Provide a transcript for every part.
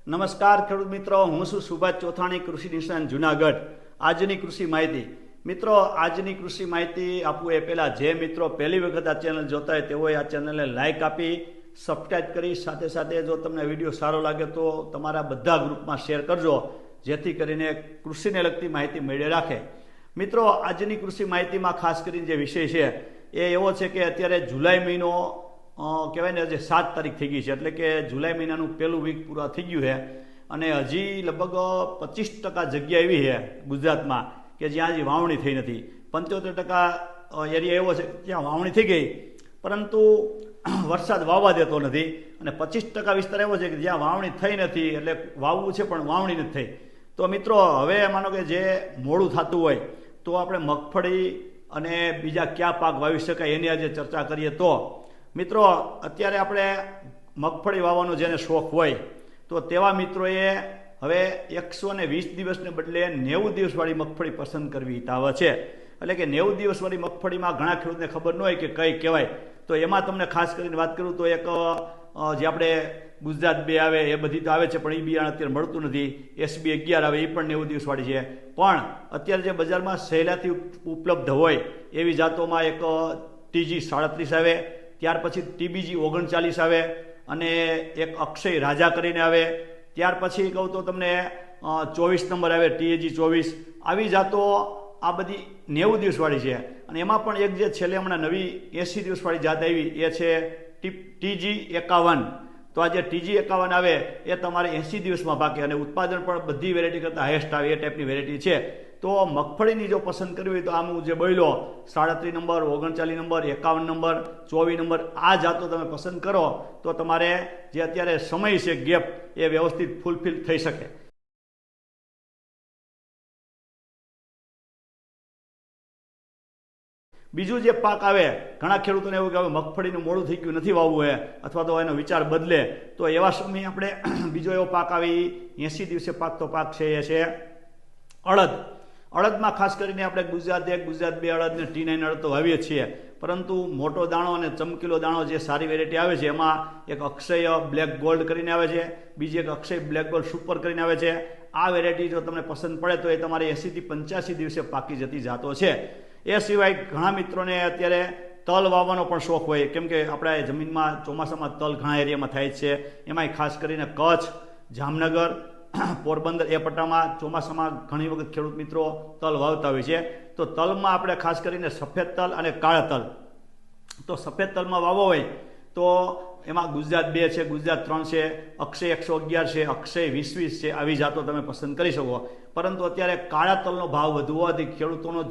નમસ્કાર ખેડૂત મિત્રો, હું છું સુભાષ ચોથાણી, કૃષિ નિષ્ણાત જુનાગઢ. આજની કૃષિ માહિતી મિત્રો, આજની કૃષિ માહિતી આપવું એ પહેલાં જે મિત્રો પહેલી વખત આ ચેનલ જોતા હોય તેઓએ આ ચેનલને લાઇક આપી સબસ્ક્રાઈબ કરી, સાથે સાથે જો તમને વિડીયો સારો લાગે તો તમારા બધા ગ્રુપમાં શેર કરજો, જેથી કરીને કૃષિને લગતી માહિતી મેળવી રાખે. મિત્રો, આજની કૃષિ માહિતીમાં ખાસ કરીને જે વિષય છે એ એવો છે કે અત્યારે જુલાઈ મહિનો કહેવાય ને, આજે 7 તારીખ થઈ ગઈ છે, એટલે કે જુલાઈ મહિનાનું પહેલું વીક પૂરા થઈ ગયું છે અને હજી લગભગ 25% જગ્યા એવી છે ગુજરાતમાં કે જ્યાં હજી વાવણી થઈ નથી. 75% એરિયા એવો છે જ્યાં વાવણી થઈ ગઈ પરંતુ વરસાદ વાવવા દેતો નથી, અને 25% વિસ્તાર એવો છે કે જ્યાં વાવણી થઈ નથી, એટલે વાવવું છે પણ વાવણી નથી થઈ. તો મિત્રો, હવે માનો કે જે મોડું થતું હોય તો આપણે મગફળી અને બીજા કયા પાક વાવી શકાય એની આજે ચર્ચા કરીએ. તો મિત્રો, અત્યારે આપણે મગફળી વાવવાનો જેને શોખ હોય તો તેવા મિત્રોએ હવે 120 દિવસને બદલે 90 દિવસવાળી મગફળી પસંદ કરવી હિતાવહ છે. એટલે કે 90 દિવસવાળી મગફળીમાં ઘણા ખેડૂતને ખબર ન હોય કે કઈ કહેવાય, તો એમાં તમને ખાસ કરીને વાત કરું તો એક જે આપણે ગુજરાત 2 આવે એ બધી તો આવે છે, પણ એ બિયારણ અત્યારે મળતું નથી. SB 11 આવે, એ પણ 90 દિવસવાળી છે. પણ અત્યારે જે બજારમાં સહેલાથી ઉપલબ્ધ હોય એવી જાતોમાં એક TG 37 આવે, ત્યાર પછી TBG 39 આવે, અને એક અક્ષય રાજા કરીને આવે. ત્યાર પછી કહું તો તમને 24 નંબર આવે, TAG 24. આવી જાતો આ બધી 90 દિવસવાળી છે. અને એમાં પણ એક જે છેલ્લે હમણાં નવી 80 દિવસવાળી જાત આવી એ છે TG 51. તો આ જે TG 51 આવે એ તમારે 80 દિવસમાં પાકે, અને ઉત્પાદન પણ બધી વેરાયટી કરતાં હાઈએસ્ટ આવે એ ટાઈપની વેરાયટી છે. તો મગફળીની જો પસંદ કરવી હોય તો આમ જે બોલ્યો 37 નંબર, 39 નંબર, 51 નંબર, 24 નંબર, આ જાતો તમે પસંદ કરો તો તમારે જે અત્યારે સમય છે ગેપ એ વ્યવસ્થિત ફૂલફિલ થઈ શકે. બીજું જે પાક આવે, ઘણા ખેડૂતોને એવું કે હવે મગફળીનું મોડું થઈ ગયું, નથી વાવવું હોય, અથવા તો એનો વિચાર બદલે, તો એવા સમયે આપણે બીજો એવો પાક આવે 80 દિવસે પાકતો પાક છે એ છે અડદ. અડદમાં ખાસ કરીને આપણે ગુજરાત 1, ગુજરાત 2 અડદને T9 અડદ તો વાવીએ છીએ, પરંતુ મોટો દાણો અને ચમકીલો દાણો જે સારી વેરાયટી આવે છે એમાં એક અક્ષય બ્લેક ગોલ્ડ કરીને આવે છે, બીજી એક અક્ષય બ્લેક ગોલ્ડ સુપર કરીને આવે છે. આ વેરાયટી જો તમને પસંદ પડે તો એ તમારે 80 થી 85 દિવસે પાકી જતી જાતો છે. એ સિવાય ઘણા મિત્રોને અત્યારે તલ વાવવાનો પણ શોખ હોય, કેમ કે આપણા જમીનમાં ચોમાસામાં તલ ઘણા એરિયામાં થાય છે. એમાંય ખાસ કરીને કચ્છ, જામનગર, પોરબંદર એ પટ્ટામાં ચોમાસામાં ઘણી વખત ખેડૂત મિત્રો તલ વાવતા હોય છે. તો તલમાં આપણે ખાસ કરીને સફેદ તલ અને કાળા તલ. તો સફેદ તલમાં વાવવો હોય તો એમાં ગુજરાત 2 છે, ગુજરાત 3 છે, અક્ષય 111 છે, અક્ષય 20 છે, આવી જાતો તમે પસંદ કરી શકો. પરંતુ અત્યારે કાળા તલનો ભાવ વધુ હોવાથી ખેડૂતોનો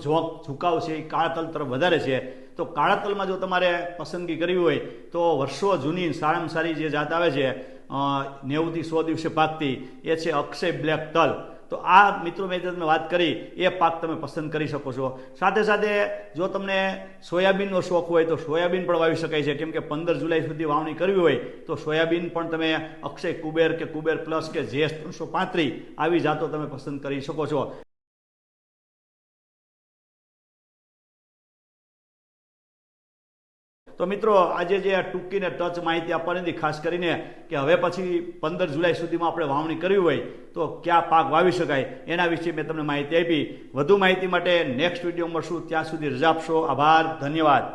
ઝુકાવ છે એ કાળા તલ તરફ વધારે છે. તો કાળા તલમાં જો તમારે પસંદગી કરવી હોય તો વર્ષો જૂની સારામાં સારી જે જાત આવે છે 90 થી 100 દિવસે પાકતી, એ છે અક્ષય બ્લેક તલ. તો આ મિત્રો મેં તમને વાત કરી એ પાક તમે પસંદ કરી શકો છો. સાથે સાથે જો તમને સોયાબીનનો શોખ હોય તો સોયાબીન પણ વાવી શકાય છે, કેમ કે 15 જુલાઈ સુધી વાવણી કરવી હોય તો સોયાબીન પણ તમે અક્ષય કુબેર કે કુબેર પ્લસ કે JS 335 આવી જાતો તમે પસંદ કરી શકો છો. તો મિત્રો, આજે જે ટૂંકીને ટચ માહિતી આપવાની હતી, ખાસ કરીને કે હવે પછી 15 જુલાઈ સુધીમાં આપણે વાવણી કરવી હોય તો કયા પાક વાવી શકાય એના વિશે મેં તમને માહિતી આપી. વધુ માહિતી માટે નેક્સ્ટ વિડીયો મળશું. ત્યાં સુધી રજા આપશો. આભાર, ધન્યવાદ.